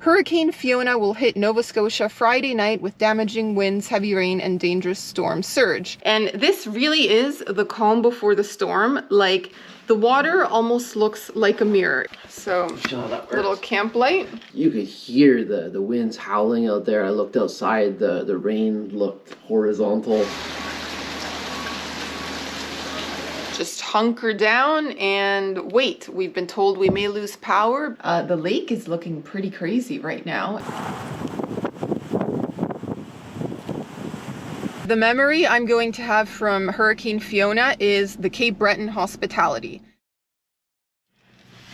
Hurricane Fiona will hit Nova Scotia Friday night with damaging winds, heavy rain, and dangerous storm surge. And this really is the calm before the storm. Like, the water almost looks like a mirror. So, little camp light. You could hear the winds howling out there. I looked outside, the rain looked horizontal. Just hunker down and wait. We've been told we may lose power. The lake is looking pretty crazy right now. The memory I'm going to have from Hurricane Fiona is the Cape Breton hospitality.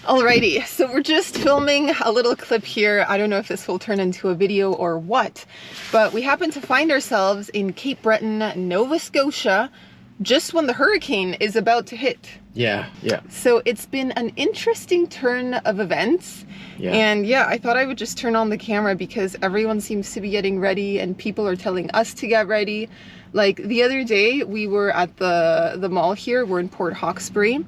Alrighty, so we're just filming a little clip here. I don't know if this will turn into a video or what, but we happen to find ourselves in Cape Breton, Nova Scotia, just when the hurricane is about to hit. Yeah. So it's been an interesting turn of events. Yeah. And yeah, I thought I would just turn on the camera because everyone seems to be getting ready and people are telling us to get ready. Like the other day we were at the mall here, we're in Port Hawkesbury,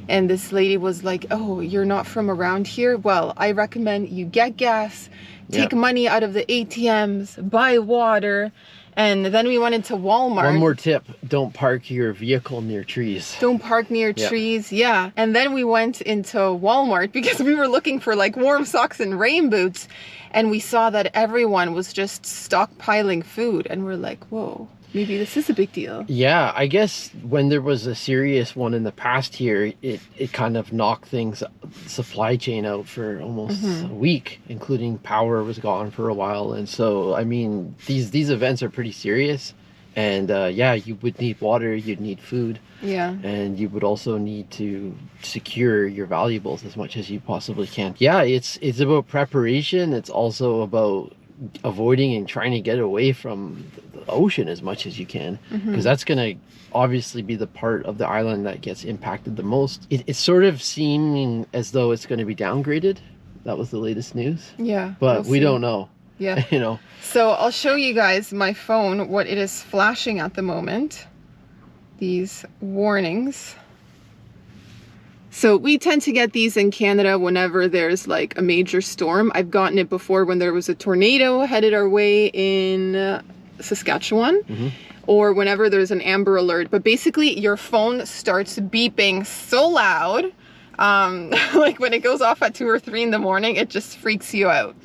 and this lady was like, oh, you're not from around here? Well, I recommend you get gas, take money out of the ATMs, buy water. And then we went into Walmart. One more tip, don't park your vehicle near trees. Don't park near trees, yeah. And then we went into Walmart because we were looking for like warm socks and rain boots. And we saw that everyone was just stockpiling food. And we're like, whoa, maybe this is a big deal. Yeah, I guess when there was a serious one in the past here, it kind of knocked things, supply chain out for almost a week, including power was gone for a while. And so, I mean, these events are pretty serious. And yeah, you would need water, you'd need food. Yeah. And you would also need to secure your valuables as much as you possibly can. Yeah, it's about preparation. It's also about avoiding and trying to get away from the ocean as much as you can, because that's going to obviously be the part of the island that gets impacted the most. It's sort of seeming as though it's going to be downgraded. That was the latest news. Yeah. But we don't know. Yeah. You know. So I'll show you guys my phone, what it is flashing at the moment. These warnings. So we tend to get these in Canada whenever there's like a major storm. I've gotten it before when there was a tornado headed our way in Saskatchewan, or whenever there's an amber alert. But basically your phone starts beeping so loud, like when it goes off at 2 or 3 in the morning, it just freaks you out.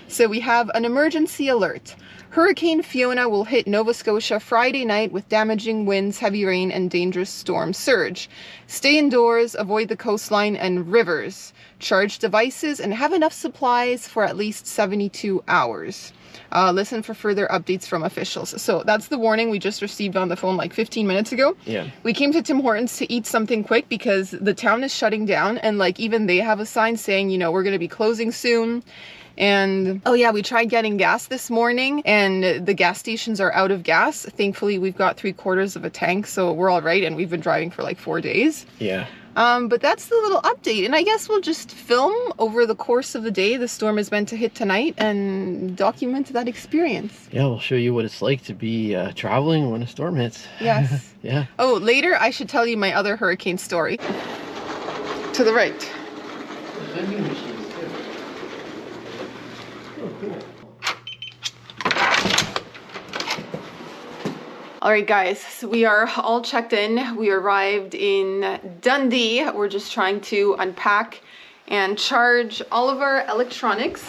So we have an emergency alert. Hurricane Fiona will hit Nova Scotia Friday night with damaging winds, heavy rain, and dangerous storm surge. Stay indoors, avoid the coastline and rivers. Charge devices and have enough supplies for at least 72 hours. Listen for further updates from officials. So that's the warning we just received on the phone like 15 minutes ago. Yeah. We came to Tim Hortons to eat something quick because the town is shutting down, and like even they have a sign saying, you know, we're going to be closing soon. And oh yeah, we tried getting gas this morning and the gas stations are out of gas. Thankfully we've got 3/4 of a tank, so we're all right, and we've been driving for like 4 days. Yeah. But that's the little update, and I guess we'll just film over the course of the day. The storm is meant to hit tonight, and document that experience. Yeah, we'll show you what it's like to be traveling when a storm hits. Yes. Yeah. Oh, later I should tell you my other hurricane story. To the right. Vending machines too. Oh, cool. All right, guys, so we are all checked in. We arrived in Dundee. We're just trying to unpack and charge all of our electronics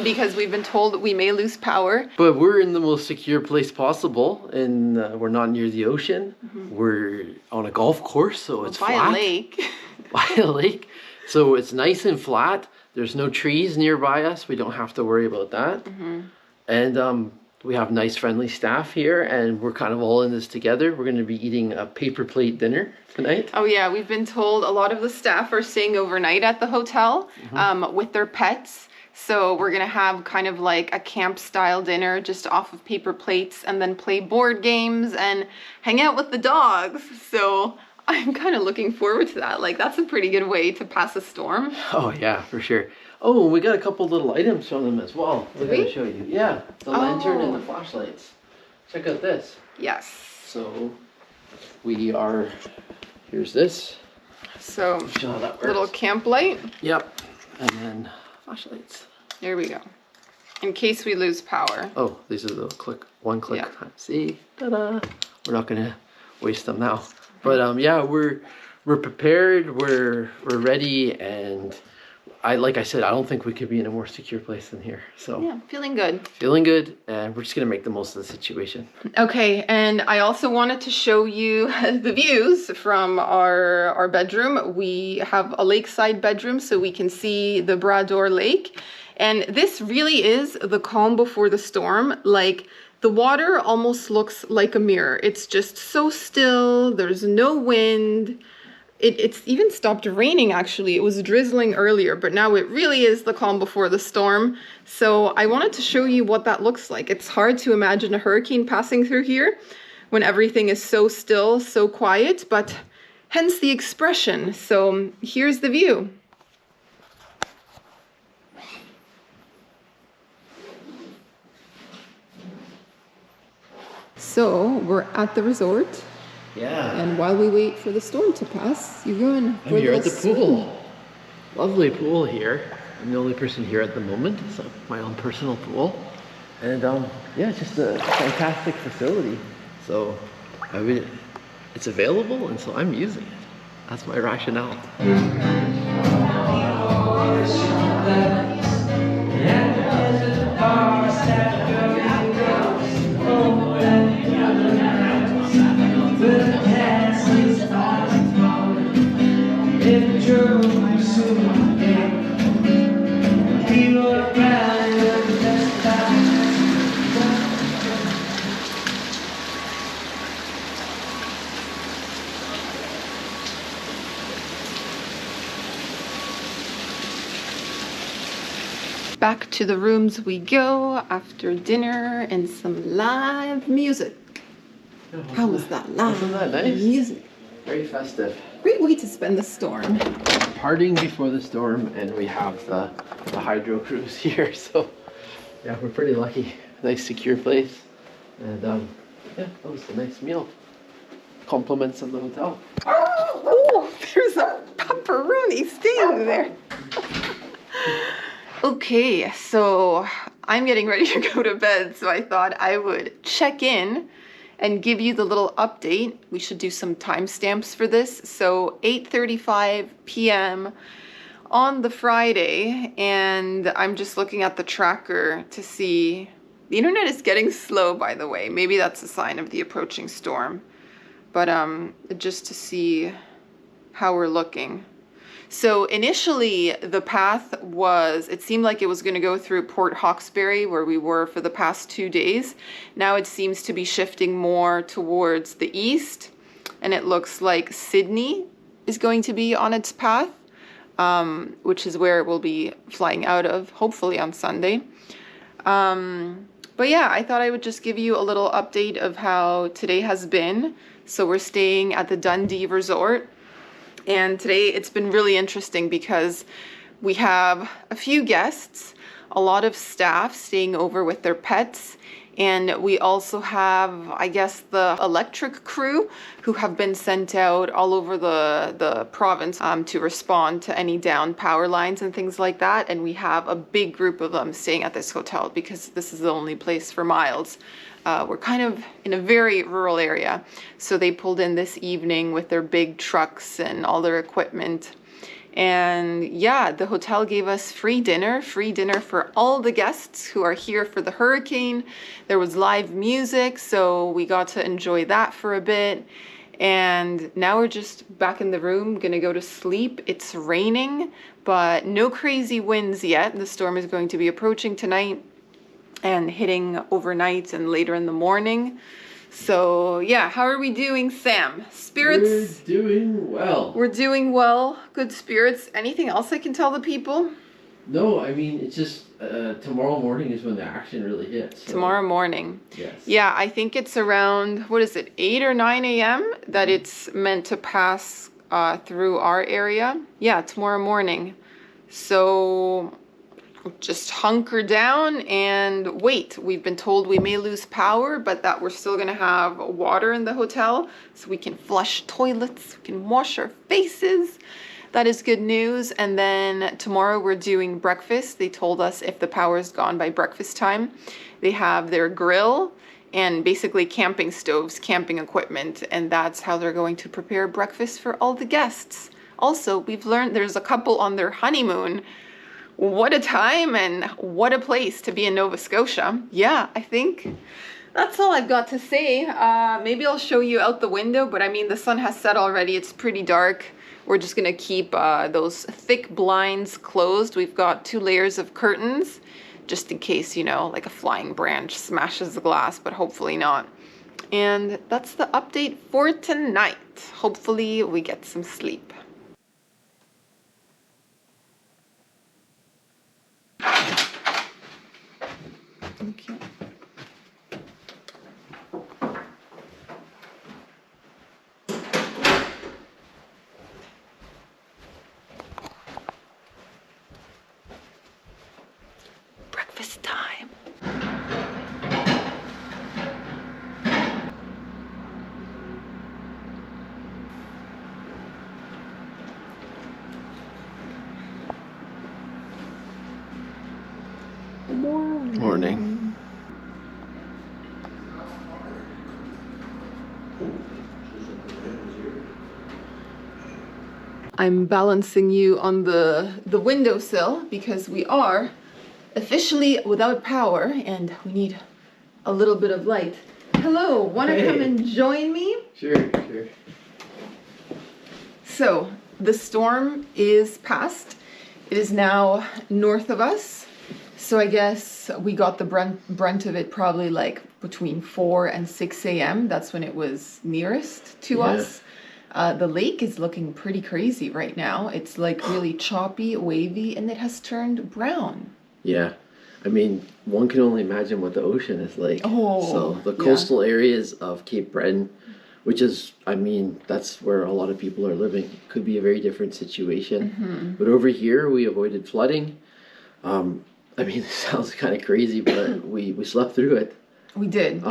because we've been told that we may lose power. But we're in the most secure place possible, and we're not near the ocean. We're on a golf course, so it's by flat. a lake. By a lake. So it's nice and flat. There's no trees nearby us. We don't have to worry about that. And we have nice, friendly staff here, and we're kind of all in this together. We're going to be eating a paper plate dinner tonight. Oh yeah, we've been told a lot of the staff are staying overnight at the hotel with their pets. So we're going to have kind of like a camp-style dinner just off of paper plates, and then play board games and hang out with the dogs. So I'm kind of looking forward to that. Like, that's a pretty good way to pass a storm. Oh yeah, for sure. Oh, we got a couple little items from them as well. We're going to show you. Yeah, the lantern and the flashlights. Check out this. Yes. So we are, here's this. So Show how that works. little camp light. Yep. And then flashlights. There we go. In case we lose power. Oh, these are the one click. Yeah. See, ta-da. We're not gonna waste them now. But yeah, we're prepared. We're ready, and like I said, I don't think we could be in a more secure place than here. So yeah, feeling good. Feeling good, and we're just gonna make the most of the situation. Okay, and I also wanted to show you the views from our bedroom. We have a lakeside bedroom, so we can see the Brador Lake. And this really is the calm before the storm. Like, the water almost looks like a mirror. It's just so still, there's no wind. It's even stopped raining, actually. It was drizzling earlier, but now it really is the calm before the storm. So I wanted to show you what that looks like. It's hard to imagine a hurricane passing through here when everything is so still, so quiet, but hence the expression. So here's the view. So we're at the resort. Yeah. And while we wait for the storm to pass, you're going for I'm here at the swim. pool. Lovely pool here. I'm the only person here at the moment, so my own personal pool. And yeah, it's just a fantastic facility. So it's available, and so I'm using it. That's my rationale. Back to the rooms we go after dinner and some live music. How was that live Wasn't that nice? music? Very festive. Great way to spend the storm. Partying before the storm, and we have the hydro cruise here, so yeah, we're pretty lucky. Nice secure place, and yeah, that was a nice meal. Compliments of the hotel. Oh, there's a pepperoni staying there. Okay, so I'm getting ready to go to bed, so I thought I would check in and give you the little update. We should do some timestamps for this. So 8:35 p.m. on the Friday, and I'm just looking at the tracker to see. The internet is getting slow, by the way. Maybe that's a sign of the approaching storm. But just to see how we're looking. So initially the path it seemed like it was going to go through Port Hawkesbury, where we were for the past 2 days. Now it seems to be shifting more towards the east, and it looks like Sydney is going to be on its path, which is where it will be flying out of, hopefully on Sunday. But yeah, I thought I would just give you a little update of how today has been. So we're staying at the Dundee Resort. And today it's been really interesting because we have a few guests, a lot of staff staying over with their pets, and we also have, I guess, the electric crew who have been sent out all over the province to respond to any down power lines and things like that. And we have a big group of them staying at this hotel because this is the only place for miles. We're kind of in a very rural area. So they pulled in this evening with their big trucks and all their equipment. And yeah, the hotel gave us free dinner for all the guests who are here for the hurricane. There was live music, so we got to enjoy that for a bit. And now we're just back in the room, gonna go to sleep. It's raining, but no crazy winds yet. The storm is going to be approaching tonight and hitting overnight and later in the morning. So yeah, how are we doing, Sam? Spirits? We're doing well. We're doing well. Good spirits. Anything else I can tell the people? No, I mean, it's just tomorrow morning is when the action really hits. So. Tomorrow morning. Yes. Yeah, I think it's around, 8 or 9 a.m. that it's meant to pass through our area. Yeah, tomorrow morning. So just hunker down and wait. We've been told we may lose power, but that we're still going to have water in the hotel so we can flush toilets, we can wash our faces. that is good news. And then tomorrow we're doing breakfast. They told us if the power is gone by breakfast time, they have their grill and basically camping stoves, camping equipment, and that's how they're going to prepare breakfast for all the guests. Also, we've learned there's a couple on their honeymoon. What a time and what a place to be in Nova Scotia. Yeah, I think that's all I've got to say. Maybe I'll show you out the window, but I mean, the sun has set already. It's pretty dark. We're just gonna keep those thick blinds closed. We've got 2 layers of curtains, just in case, you know, like a flying branch smashes the glass, but hopefully not. And that's the update for tonight. Hopefully we get some sleep. Okay. Breakfast time. Morning. I'm balancing you on the windowsill because we are officially without power and we need a little bit of light. Hello, want to come and join me? Sure. So the storm is past. It is now north of us. So I guess we got the brunt of it probably like between 4 and 6 a.m. That's when it was nearest to us. The lake is looking pretty crazy right now. It's like really choppy, wavy, and it has turned brown. Yeah. I mean, one can only imagine what the ocean is like. Oh, so the coastal areas of Cape Breton, which is, I mean, that's where a lot of people are living. Could be a very different situation. Mm-hmm. But over here, we avoided flooding. I mean, it sounds kind of crazy, but we slept through it. We did.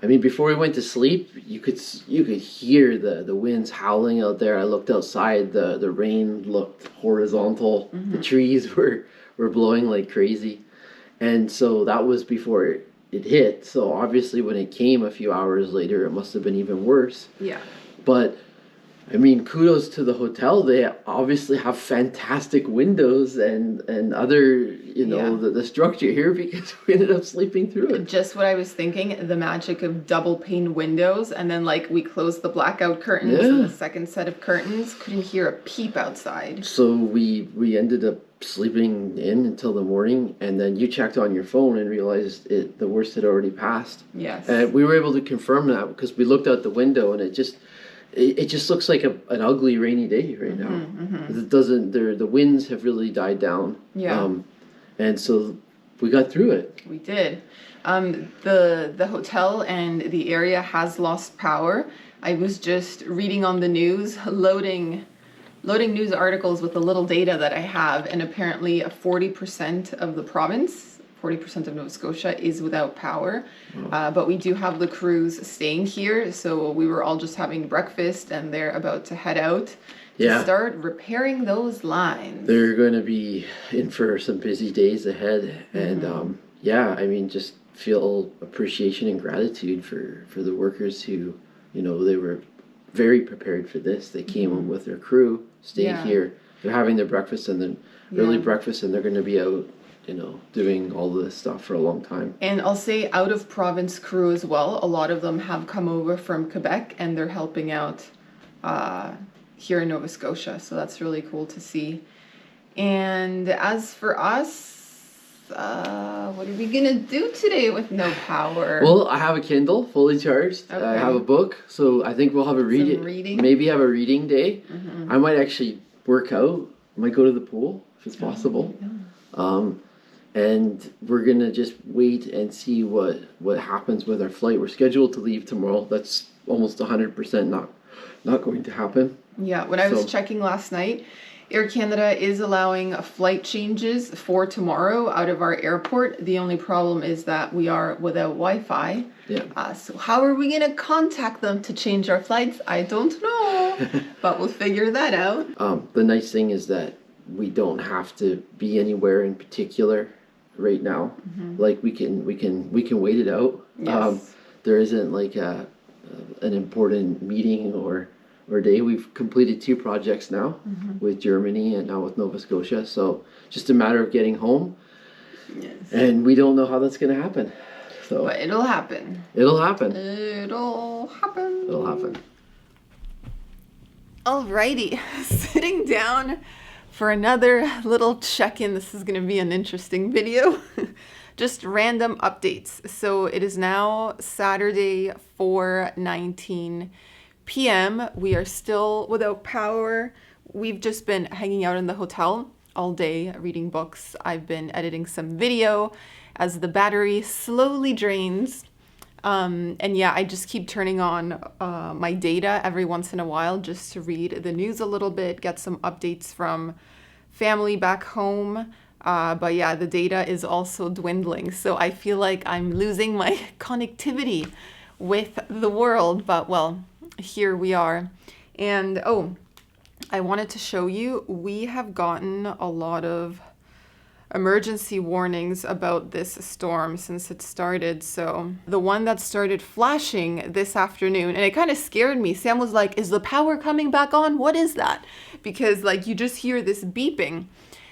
I mean, before we went to sleep, you could hear the winds howling out there. I looked outside. The rain looked horizontal. Mm-hmm. The trees were blowing like crazy. And so that was before it hit. So obviously when it came a few hours later, it must have been even worse. Yeah. But I mean, kudos to the hotel. They obviously have fantastic windows and other, you know, the structure here, because we ended up sleeping through it. Just what I was thinking, the magic of double pane windows. And then like we closed the blackout curtains and the second set of curtains. Couldn't hear a peep outside. So we ended up sleeping in until the morning, and then you checked on your phone and realized the worst had already passed. Yes. And we were able to confirm that because we looked out the window and it just looks like an ugly rainy day right now. Mm-hmm. It doesn't. The winds have really died down. Yeah. And so we got through it. We did. The hotel and the area has lost power. I was just reading on the news, loading news articles with the little data that I have, and apparently 40% of the province, 40% of Nova Scotia is without power. But we do have the crews staying here, so we were all just having breakfast and they're about to head out to start repairing those lines. They're going to be in for some busy days ahead, and I mean, just feel appreciation and gratitude for the workers who, you know, they were very prepared for this. They came in with their crew, stayed here. They're having their breakfast and then early breakfast, and they're going to be out, you know, doing all this stuff for a long time. And I'll say out of province crew as well. A lot of them have come over from Quebec and they're helping out here in Nova Scotia. So that's really cool to see. And as for us, what are we gonna do today with no power? Well, I have a Kindle fully charged. Okay. I have a book, so I think we'll have a reading. Maybe have a reading day. I might actually work out. I might go to the pool if it's possible. And we're gonna just wait and see what happens with our flight. We're scheduled to leave tomorrow. That's almost 100% not going to happen. Yeah, when I was checking last night, Air Canada is allowing flight changes for tomorrow out of our airport. The only problem is that we are without Wi-Fi. Yeah. So how are we going to contact them to change our flights? I don't know, but we'll figure that out. The nice thing is that we don't have to be anywhere in particular right now. Like we can wait it out. Yes. There isn't like an important meeting or day. We've completed 2 projects now with Germany and now with Nova Scotia. So just a matter of getting home. Yes. And we don't know how that's going to happen. So But it'll happen. It'll happen. It'll happen. It'll happen. Alrighty, sitting down for another little check-in. This is going to be an interesting video. Just random updates. So it is now Saturday, 4:19 p.m. We are still without power. We've just been hanging out in the hotel all day, reading books. I've been editing some video as the battery slowly drains. And yeah, I just keep turning on my data every once in a while just to read the news a little bit, get some updates from family back home. But yeah, the data is also dwindling. So I feel like I'm losing my connectivity with the world. But well, here we are. And oh, I wanted to show you, we have gotten a lot of emergency warnings about this storm since it started. So the one that started flashing this afternoon, and it kind of scared me. Sam was like, is the power coming back on? What is that? Because like you just hear this beeping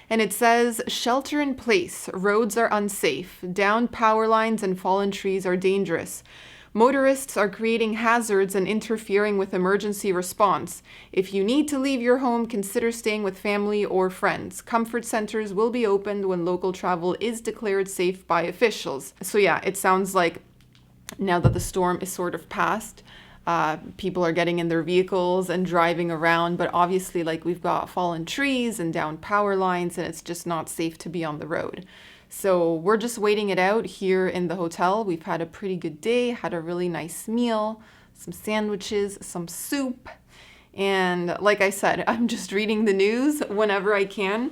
and it says shelter in place. Roads are unsafe. Downed power lines and fallen trees are dangerous. Motorists are creating hazards and interfering with emergency response. If you need to leave your home, consider staying with family or friends. Comfort centers will be opened when local travel is declared safe by officials. So yeah, it sounds like now that the storm is sort of past, people are getting in their vehicles and driving around, but obviously like we've got fallen trees and down power lines and it's just not safe to be on the road. So we're just waiting it out here in the hotel. We've had a pretty good day, had a really nice meal, some sandwiches, some soup. And like I said, I'm just reading the news whenever I can.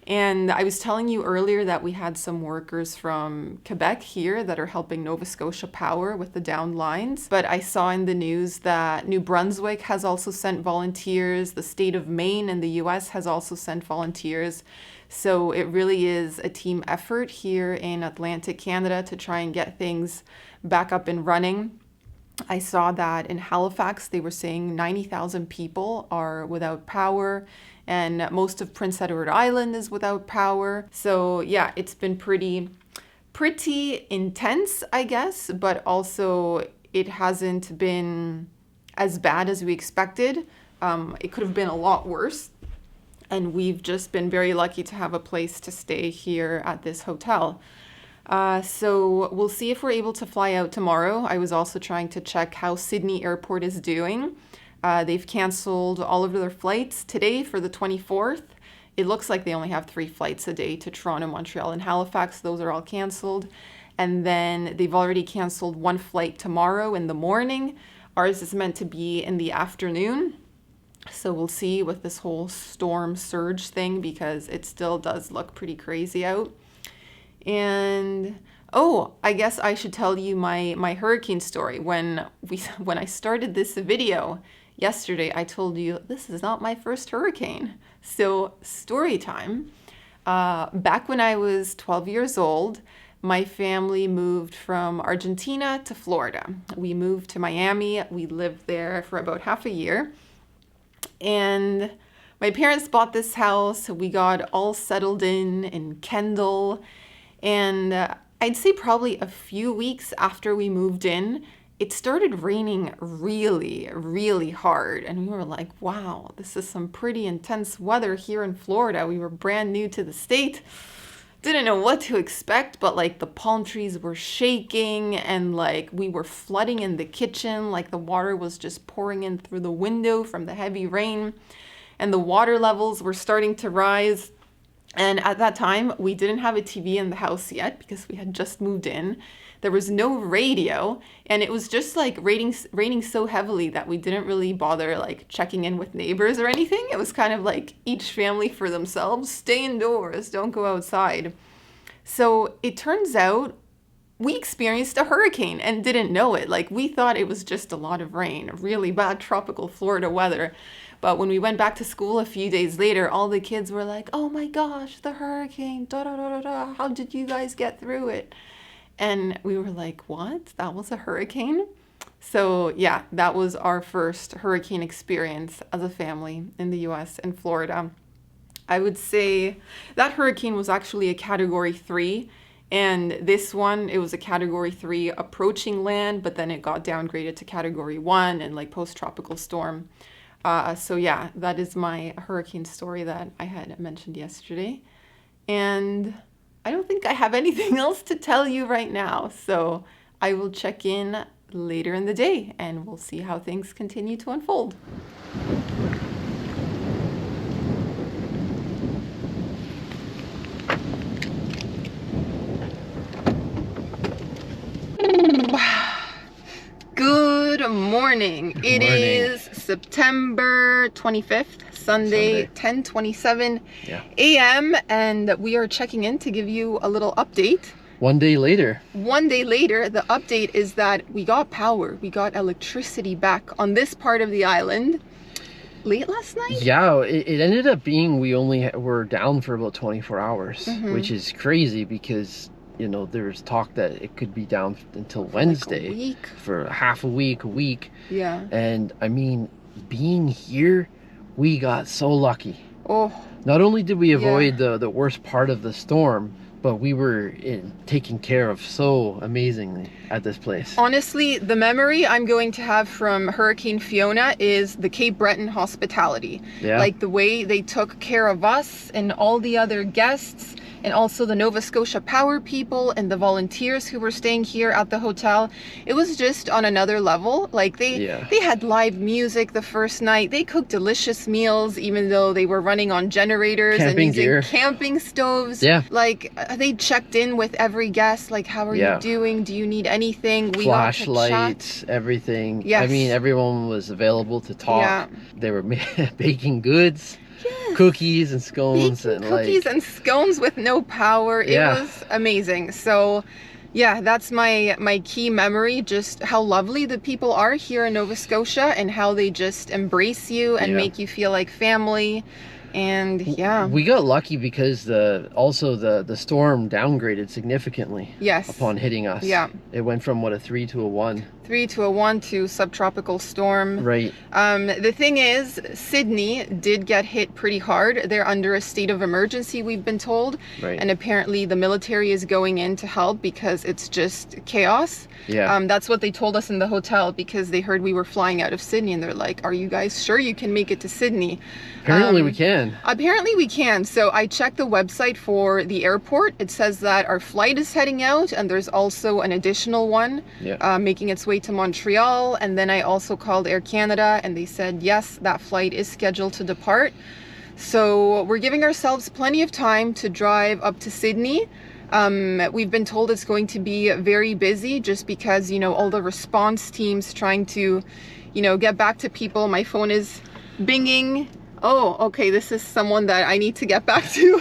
And I was telling you earlier that we had some workers from Quebec here that are helping Nova Scotia Power with the downed lines. But I saw in the news that New Brunswick has also sent volunteers. The state of Maine in the US has also sent volunteers. So it really is a team effort here in Atlantic Canada to try and get things back up and running. I saw that in Halifax, they were saying 90,000 people are without power, and most of Prince Edward Island is without power. So yeah, it's been pretty intense, I guess, but also it hasn't been as bad as we expected. It could have been a lot worse. And we've just been very lucky to have a place to stay here at this hotel. So we'll see if we're able to fly out tomorrow. I was also trying to check how Sydney Airport is doing. They've canceled all of their flights today for the 24th. It looks like they only have 3 flights a day to Toronto, Montreal, and Halifax. Those are all canceled. And then they've already canceled 1 flight tomorrow in the morning. Ours is meant to be in the afternoon. So we'll see with this whole storm surge thing because it still does look pretty crazy out. And oh, I guess I should tell you my hurricane story. When I started this video yesterday, I told you this is not my first hurricane. So story time. Back when I was 12 years old, my family moved from Argentina to Florida. We moved to Miami. We lived there for about half a year. And my parents bought this house. We got all settled in Kendall. And I'd say probably a few weeks after we moved in, it started raining really, really hard. And we were like, wow, this is some pretty intense weather here in Florida. We were brand new to the state. Didn't know what to expect, but like the palm trees were shaking and like we were flooding in the kitchen, like the water was just pouring in through the window from the heavy rain and the water levels were starting to rise. And at that time, we didn't have a TV in the house yet because we had just moved in. There was no radio, and it was just like raining so heavily that we didn't really bother like checking in with neighbors or anything. It was kind of like each family for themselves, stay indoors, don't go outside. So it turns out we experienced a hurricane and didn't know it. Like, we thought it was just a lot of rain, really bad tropical Florida weather. But when we went back to school a few days later, all the kids were like, oh my gosh, the hurricane, da da da da da, how did you guys get through it? And we were like, what? That was a hurricane? So yeah, that was our first hurricane experience as a family in the US and Florida. I would say that hurricane was actually a Category 3. And this one, it was a Category 3 approaching land, but then it got downgraded to Category 1 and like post-tropical storm. So yeah, that is my hurricane story that I had mentioned yesterday. And I don't think I have anything else to tell you right now. So I will check in later in the day and we'll see how things continue to unfold. Good morning. It is September 25th, Sunday. 10:27 a.m. and we are checking in to give you a little update. One day later, the update is that we got power. We got electricity back on this part of the island late last night. Yeah, it ended up being we only were down for about 24 hours, which is crazy because you know, there's talk that it could be down until Wednesday, like a week. For half a week. Yeah. And I mean, being here, we got so lucky. Oh. Not only did we avoid the worst part of the storm, but we were taken care of so amazingly at this place. Honestly, the memory I'm going to have from Hurricane Fiona is the Cape Breton hospitality. Yeah. Like the way they took care of us and all the other guests, and also the Nova Scotia Power people and the volunteers who were staying here at the hotel. It was just on another level. Like they had live music the first night. They cooked delicious meals, even though they were running on generators and using camping stoves. Yeah. Like they checked in with every guest. Like, how are you doing? Do you need anything? We flashlights, everything. Yes. I mean, everyone was available to talk. Yeah. They were baking goods. Yes. Cookies and scones and scones with no power. It was amazing. So yeah, that's my key memory, just how lovely the people are here in Nova Scotia and how they just embrace you and make you feel like family. And we got lucky because the storm downgraded significantly upon hitting us. It went from a 3 to a 1. 3 to a 1 to subtropical storm. Right. The thing is, Sydney did get hit pretty hard. They're under a state of emergency, we've been told. Right. And apparently the military is going in to help because it's just chaos. Yeah. That's what they told us in the hotel because they heard we were flying out of Sydney and they're like, are you guys sure you can make it to Sydney? Apparently we can. Apparently we can. So I checked the website for the airport. It says that our flight is heading out and there's also an additional one making its way to Montreal. And then I also called Air Canada and they said, yes, that flight is scheduled to depart. So we're giving ourselves plenty of time to drive up to Sydney. We've been told it's going to be very busy just because, you know, all the response teams trying to, you know, get back to people. My phone is binging. Oh, okay, this is someone that I need to get back to.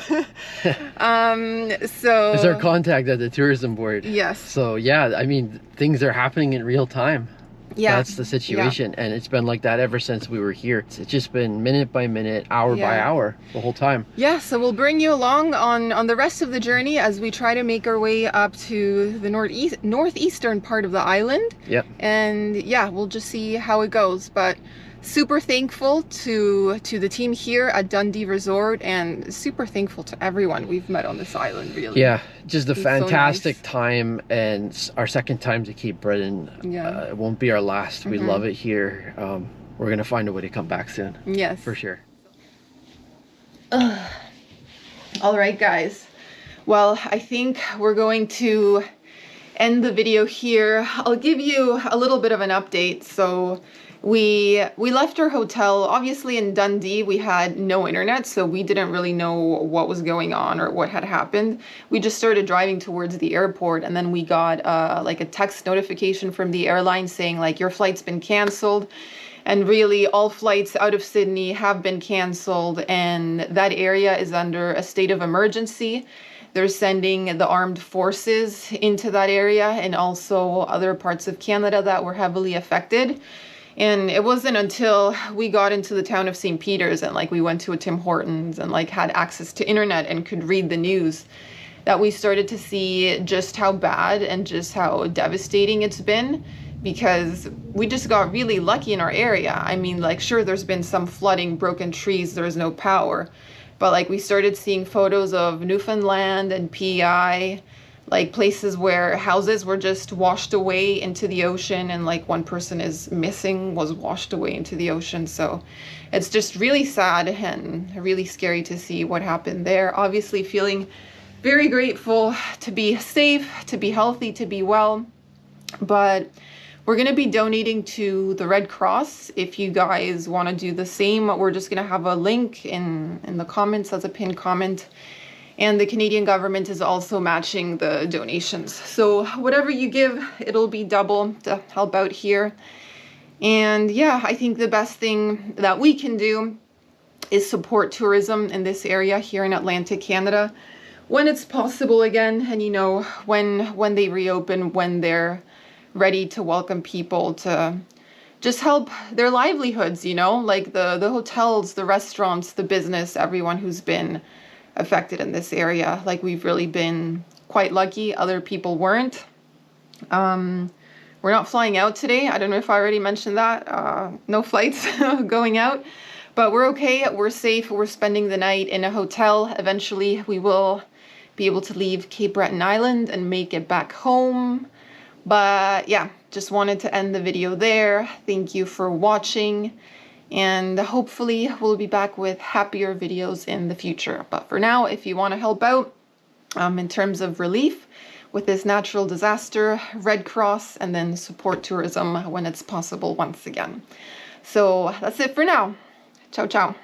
So it's our contact at the tourism board. Yes. So yeah, I mean, things are happening in real time. Yeah. That's the situation. And it's been like that ever since we were here. It's just been minute by minute, hour by hour, the whole time. Yeah, so we'll bring you along on the rest of the journey as we try to make our way up to the northeastern part of the island. Yep. And yeah, we'll just see how it goes. But super thankful to the team here at Dundee Resort and super thankful to everyone we've met on this island, really. Yeah, just a fantastic time, and our second time to Cape Breton. It won't be our last. We love it here. We're going to find a way to come back soon. Yes. For sure. All right, guys. Well, I think we're going to end the video here. I'll give you a little bit of an update. So We left our hotel. Obviously in Dundee we had no internet, so we didn't really know what was going on or what had happened. We just started driving towards the airport, and then we got like a text notification from the airline saying like, your flight's been canceled. And really all flights out of Sydney have been canceled, and that area is under a state of emergency. They're sending the armed forces into that area, and also other parts of Canada that were heavily affected. And it wasn't until we got into the town of St. Peter's and like we went to a Tim Hortons and like had access to internet and could read the news that we started to see just how bad and just how devastating it's been, because we just got really lucky in our area. I mean, like, sure, there's been some flooding, broken trees, there's no power, but like we started seeing photos of Newfoundland and PEI, like places where houses were just washed away into the ocean, and like one person is missing, was washed away into the ocean. So it's just really sad and really scary to see what happened there. Obviously feeling very grateful to be safe, to be healthy, to be well. But we're going to be donating to the Red Cross. If you guys want to do the same, we're just going to have a link in the comments as a pinned comment. And the Canadian government is also matching the donations. So whatever you give, it'll be double to help out here. And yeah, I think the best thing that we can do is support tourism in this area here in Atlantic Canada when it's possible again. And you know, when they reopen, when they're ready to welcome people to just help their livelihoods, you know, like the hotels, the restaurants, the business, everyone who's been affected in this area. Like, we've really been quite lucky. Other people weren't. We're not flying out today. I don't know if I already mentioned that. No flights going out, but we're okay. We're safe. We're spending the night in a hotel. Eventually we will be able to leave Cape Breton Island and make it back home. But yeah, just wanted to end the video there. Thank you for watching, and hopefully we'll be back with happier videos in the future. But for now, if you want to help out in terms of relief with this natural disaster, Red Cross, and then support tourism when it's possible once again. So that's it for now. Ciao, ciao.